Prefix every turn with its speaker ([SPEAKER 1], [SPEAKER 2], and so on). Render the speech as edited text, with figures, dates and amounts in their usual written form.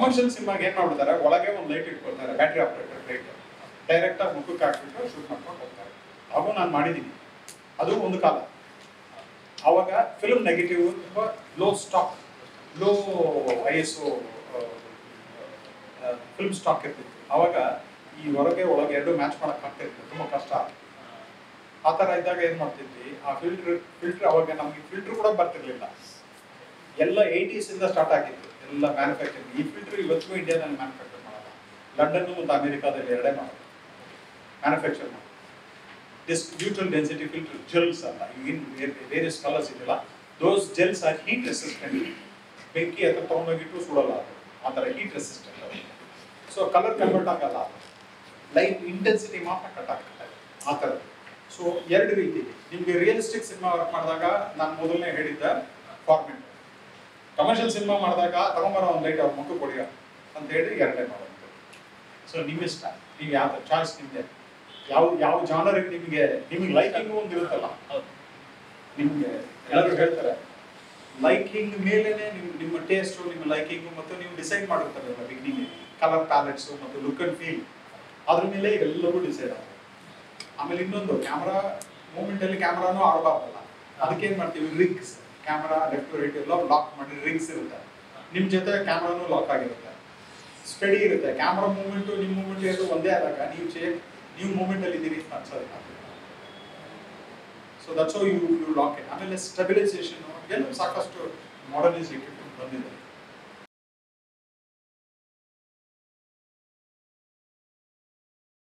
[SPEAKER 1] Commercial ಸಿನಿಮಾಗೆ ಏನು ಮಾಡ್ಬಿಡ್ತಾರೆ, ಒಳಗೆ ಒಂದು ಲೈಟ್ ಇಟ್ಕೊಳ್ತಾರೆ, ಬ್ಯಾಟ್ರಿ ಆಪರೇಟರ್ ಲೈಟ್, ಡೈರೆಕ್ಟಾಗಿ ಮುಖಕ್ಕೆ ಹಾಕ್ಬಿಟ್ಟು ಶೂಟ್ ಮಾಡ್ಕೊಂಡು ಹೋಗ್ತಾರೆ. ಅವು ನಾನು ಮಾಡಿದ್ದೀನಿ. ಅದು ಒಂದು ಕಾಲ. ಆವಾಗ ಫಿಲ್ಮ್ ನೆಗೆಟಿವ್ ತುಂಬ low stock, low ISO film stock ಇರ್ತಿತ್ತು. ಆವಾಗ ಈ ಹೊರಗೆ ಒಳಗೆ ಎರಡು ಮ್ಯಾಚ್ ಮಾಡೋಕ್ಕೆ ಆಗ್ತಾಯಿತ್ತು, ತುಂಬ ಕಷ್ಟ. ಆ ಥರ ಇದ್ದಾಗ ಏನು ಮಾಡ್ತಿದ್ವಿ, ಆ ಫಿಲ್ಟ್ರ್ ಅವಾಗ ನಮಗೆ ಫಿಲ್ಟ್ರ್ ಕೂಡ ಬರ್ತಿರ್ಲಿಲ್ಲ. ಎಲ್ಲ 80s ಇಂದ ಸ್ಟಾರ್ಟ್ ಆಗಿತ್ತು ಎಲ್ಲ ಮ್ಯಾನುಫ್ಯಾಕ್ಚರಿಂಗ್. ಈ ಫಿಲ್ಟ್ರ್ ಇವತ್ತಿಗೂ ಇಂಡಿಯಾದಲ್ಲಿ ಮ್ಯಾನುಫ್ಯಾಕ್ಚರ್ ಮಾಡಲ್ಲ, ಲಂಡನ್ ಮತ್ತು ಅಮೆರಿಕಾದಲ್ಲಿ ಎರಡೇ ಮಾಡೋದು ಮ್ಯಾನುಫ್ಯಾಕ್ಚರ್ ಮಾಡೋದು. ನ್ಯೂಟ್ರಲ್ ಡೆನ್ಸಿಟಿ ಫಿಲ್ಟರ್ ಜೆಲ್ಸ್ ಅಂತ, ಈಗಿನ ವೇರಿಯಸ್ ಕಲರ್ಸ್ ಇದೆಯಲ್ಲ, ದೋಸ್ ಜೆಲ್ಸ್ ಆರ್ ಹೀಟ್ ರೆಸಿಸ್ಟೆಂಟ್. ಬೆಂಕಿ ಹತ್ರ ತೊಗೊಂಡೋಗಿಟ್ಟು ಸುಡಲ್ಲ ಅದು, ಆ ಥರ ಹೀಟ್ ರೆಸಿಸ್ಟೆಂಟ್ ಅದು. ಸೊ ಕಲರ್ ಕನ್ವರ್ಟ್ ಆಗಲ್ಲ, ಲೈಟ್ ಇಂಟೆನ್ಸಿಟಿ ಮಾತ್ರ ಕಟ್ ಆಗ್ತದೆ ಆ ಥರದ್ದು. ಸೊ ಎರಡು ರೀತಿ ನಿಮಗೆ ರಿಯಲಿಸ್ಟಿಕ್ ಸಿನಿಮಾ ವರ್ಕ್ ಮಾಡಿದಾಗ ನಾನು ಮೊದಲನೇ ಹೇಳಿದ್ದ ಫಾರ್ಮೆಟ್, ಕಮರ್ಷಿಯಲ್ ಸಿನಿಮಾ ಮಾಡಿದಾಗ ತಗೊಂಬರೋ ಒಂದು ಲೈಟ್ ಅವ್ರ ಮುಖ ಕೊಡಿಯೋ ಅಂತ ಹೇಳಿ ಎರಡೇ ಮಾಡೋದು. ಸೊ ನಿಮ್ಮಿಷ್ಟ, ನೀವು ಯಾವ ಚಾಯ್ಸ್ ನಿಮಗೆ, ಯಾವ ಜಾನರಿಗೆ ನಿಮಗೆ ಲೈಕಿಂಗು ಒಂದು ಇರುತ್ತಲ್ಲ. ನಿಮಗೆ ಎಲ್ಲರೂ ಹೇಳ್ತಾರೆ ಲೈಕಿಂಗ್ ಮೇಲೇನೆ ನಿಮ್ಮ ಟೇಸ್ಟು, ನಿಮ್ಮ ಲೈಕಿಂಗು ಮತ್ತು ನೀವು ಡಿಸೈಡ್ ಮಾಡಿರ್ತಾರಲ್ಲ ಬಿಗಿನಿಂಗ್ ಕಲರ್ ಪ್ಯಾಲೆಟ್ಸು ಮತ್ತು ಲುಕ್ ಆ್ಯಂಡ್ ಫೀಲ್, ಅದ್ರ ಮೇಲೆ ಎಲ್ಲವೂ ಡಿಸೈಡ್ ಆಗುತ್ತೆ. ಆಮೇಲೆ ಇನ್ನೊಂದು ಕ್ಯಾಮ್ರಾ ಮೂಮೆಂಟಲ್ಲಿ ಕ್ಯಾಮ್ರಾನು ಆಡಬಾರ್ದಲ್ಲ, ಅದಕ್ಕೇನು ಮಾಡ್ತೀವಿ, ರಿಗ್ಸ್, ಕ್ಯಾಮ್ರಾ ಲೆಫ್ಟ್ ರೈಟ್ ಎಲ್ಲ ಲಾಕ್ ಮಾಡಿ ರಿಗ್ಸ್ ಇರುತ್ತೆ. ನಿಮ್ಮ ಜೊತೆ ಕ್ಯಾಮ್ರಾನು ಲಾಕ್ ಆಗಿರುತ್ತೆ, ಸ್ಟಡಿ ಇರುತ್ತೆ. ಕ್ಯಾಮ್ರಾ ಮೂಮೆಂಟು ನಿಮ್ಮ ಮೂಮೆಂಟ್ ಎರಡು ಒಂದೇ ಆದಾಗ ನೀವು ಮೂಮೆಂಟಲ್ಲಿ ಇದ್ದೀರಿ ಅಂತ ಅನ್ಸೋದಿಲ್ಲ. So that's how you lock it. ಆಮೇಲೆ ಸ್ಟೆಬಿಲೈಸೇಷನ್ ಎಲ್ಲ ಸಾಕಷ್ಟು ಮಾಡರ್ನೈಸ್ ಇಕ್ವಿಪ್ಮೆಂಟ್ ಬಂದಿದೆ.